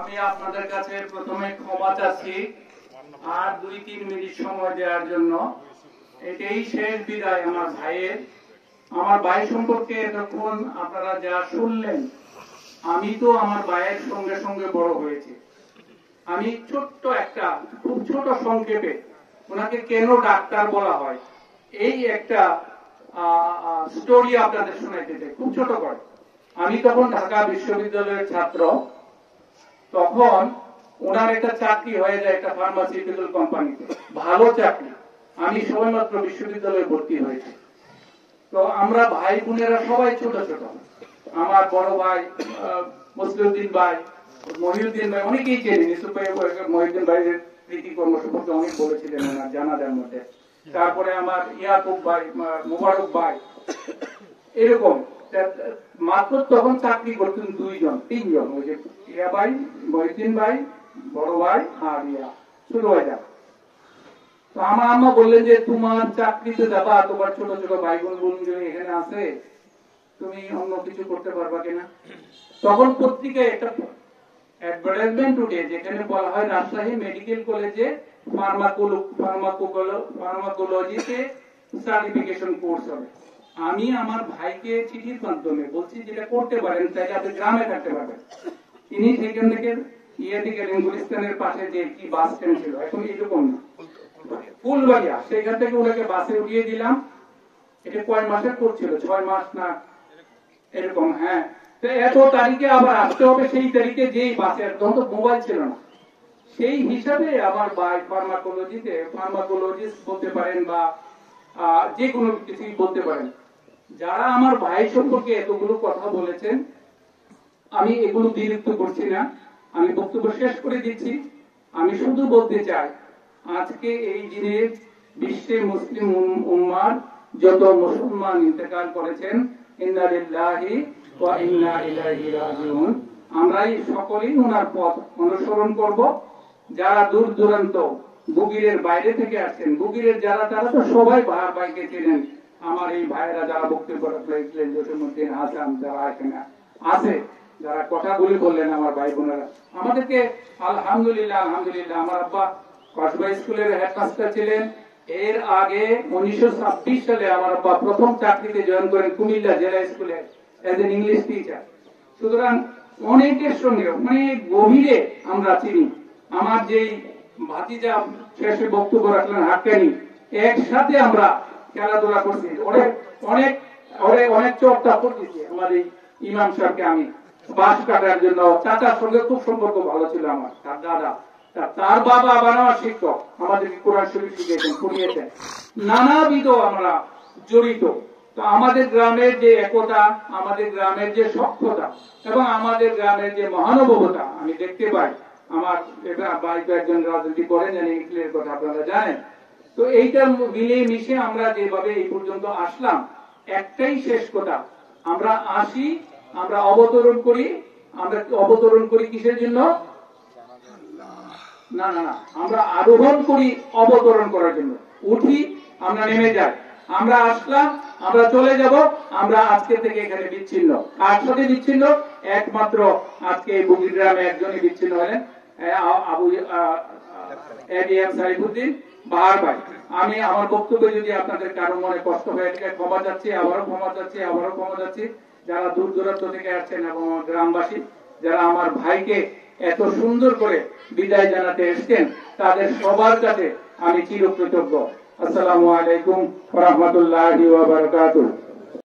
আমি আপনাদের কাছে প্রথমে ক্ষমা চাচ্ছি আর 2-3 মিনিট সময় দেওয়ার জন্য। এটাই শেষ বিদায় আমার ভাইয়ের। আমার ভাই সম্পর্কে এতক্ষণ আপনারা যা শুনলেন, আমি তো আমার ভাইয়ের সঙ্গে সঙ্গে বড় হয়েছি। আমি ছোট্ট একটা খুব ছোট সংক্ষেপে ওনাকে কেন ডাক্তার বলা হয় এই একটা স্টোরি আপনাদের শোনাইতে চাই, খুব ছোট করে। আমি তখন ঢাকা বিশ্ববিদ্যালয়ের ছাত্র। তখন ওনার একটা চাকরি হয়ে যায় একটা ফার্মাসিউটিক্যাল কোম্পানিতে, ভালো চাকরি। আমি সবেমাত্র বিশ্ববিদ্যালয়ে ভর্তি হয়েছি। তো আমরা ভাই বোনেরা সবাই ছোট ছোট। আমার বড় ভাই মুসলিউদ্দিন ভাই, মহিউদ্দিন ভাই, অনেকেই চেনেন। মহিউদ্দিন ভাইয়ের প্রীতি কর্ম সম্পর্কে অনেক বলেছিলেন ওনার জানাজার মধ্যে। তারপরে আমার ইয়াকুব ভাই, মোবারক ভাই, এরকম মাত্র তখন চাকরি করতেন 2-3 জন। ওই যে ইয়া ভাই, মহিউদ্দিন ভাই, বড় ভাই আর ইয়া ছোট ভাই। তো আমার আম্মা বললেন যে তোমার চাকরিতে যাবা, তোমার ছোট ছোট ভাই বোন এখানে আছে, তুমি অন্য কিছু করতে পারবা কিনা। তখন পত্রিকায় একটা অ্যাডভার্টাইজমেন্ট উঠে যেখানে বলা হয় রাজশাহী মেডিকেল কলেজে ফার্মাকোলজিতে সার্টিফিকেশন কোর্স হবে। আমি আমার ভাইকে চিঠির মাধ্যমে বলছি যেটা করতে পারেন, তাইলে আপনি গ্রামে থাকতে পারবেন। তিনি সেখান থেকে ইয়েতে গেলেন, গুলিস্তানের পাশে যে কি বাস স্ট্যান্ড ছিল, এখন এরকম না, ফুলবাড়িয়া, সেখান থেকে ওনাকে বাসে উঠিয়ে দিলাম। এটা কয় মাসের করছিল, 6 মাস না এরকম। হ্যাঁ, তো এত তারিখে আবার আসতে হবে, সেই তারিখে যেই বাসের, তখন তো মোবাইল ছিল না, সেই হিসাবে আমার ভাই ফার্মাকোলজিস্ট বলতে পারেন বা যে কোনো কিছুই বলতে পারেন। যারা আমার ভাই সম্পর্কে এতগুলো কথা বলেছেন, আমি এগুলো বিরক্ত করছি না, আমি বক্তব্য শেষ করে দিচ্ছি। আমি শুধু বলতে চাই, আজকে এই দিনে বিশ্বে মুসলিম উম্মার যত মুসলমান ইন্তেকাল করেছেন, ইন্না লিল্লাহি ওয়া ইন্না ইলাইহি রাজিউন, আমরাই সকলেই ওনার পথ অনুসরণ করব। যারা দূর দূরান্ত বুগিরের বাইরে থেকে আসছেন, বুগিরের যারা, তারা তো সবাই ভাইকে চেনেন। আমার এই ভাইয়েরা যারা বক্তব্য রাখলেন, জসিমউদ্দিন হাসান, যারা এখানে আছে, যারা কথাগুলি বললেন, আমার ভাই বোনেরা, আমাদেরকে আলহামদুলিল্লাহ আমার আব্বা কসবা স্কুলের হেডমাস্টার ছিলেন। এর আগে 1926 সালে আমার আব্বা প্রথম চাকরিতে জয়েন করেন কুমিল্লা জেলা স্কুলে এজ এন ইংলিশ টিচার। সুতরাং অনেকের সঙ্গে অনেক গভীরে আমরা চিনি। আমার যেই ভাতিজা শেষে বক্তব্য রাখলেন হাক্কানি, একসাথে আমরা খেলাধুলা করছি, অনেক চর্চা করতেছি। আমার এই ইমাম সাহেবকে আমি বাস কাটার জন্য, চাচার সঙ্গে খুব সম্পর্ক ভালো ছিল আমার, তার দাদা, তার বাবা আবার আমার শিক্ষক, আমাদেরকে কোরআন শরীফ শিখিয়েছেন, পড়িয়েছেন, নানাবিধ আমরা জড়িত। তো আমাদের গ্রামের যে একতা, আমাদের গ্রামের যে সক্ষতা এবং আমাদের গ্রামের যে মহানুভবতা আমি দেখতে পাই। আমার ভাই তো একজন রাজনীতি করেন, জানি ইংলিশের কথা আপনারা জানেন। তো এইটা মিলে মিশে আমরা যেভাবে এই পর্যন্ত আসলাম, একটাই শেষ কথা, আমরা আসি, আমরা অবতরণ করি। আমরা অবতরণ করি কিসের জন্য? না, আমরা আরোহণ করি অবতরণ করার জন্য। উঠি, আমরা নেমে যাই, আমরা আসলাম, আমরা চলে যাব। আমরা আজকে থেকে এখানে বিচ্ছিন্ন। কার সাথে বিচ্ছিন্ন? একমাত্র আজকে এই বুগির গ্রামে একজনই বিচ্ছিন্ন হলেন, আবু এডিএম সাইফুদ্দিন বাহার ভাই। আমি আমার বক্তব্যে যদি আপনাদের কারো মনে কষ্ট হয়ে থাকে, ক্ষমা চাচ্ছি, আবারও ক্ষমা চাচ্ছি। যারা দূর দূরান্ত থেকে আসছেন এবং গ্রামবাসী যারা আমার ভাইকে এত সুন্দর করে বিদায় জানাতে এসছেন, তাদের সবার কাছে আমি চিরকৃতজ্ঞ। আসসালামু আলাইকুম ওয়া রাহমাতুল্লাহি ওয়া বারাকাতুহু।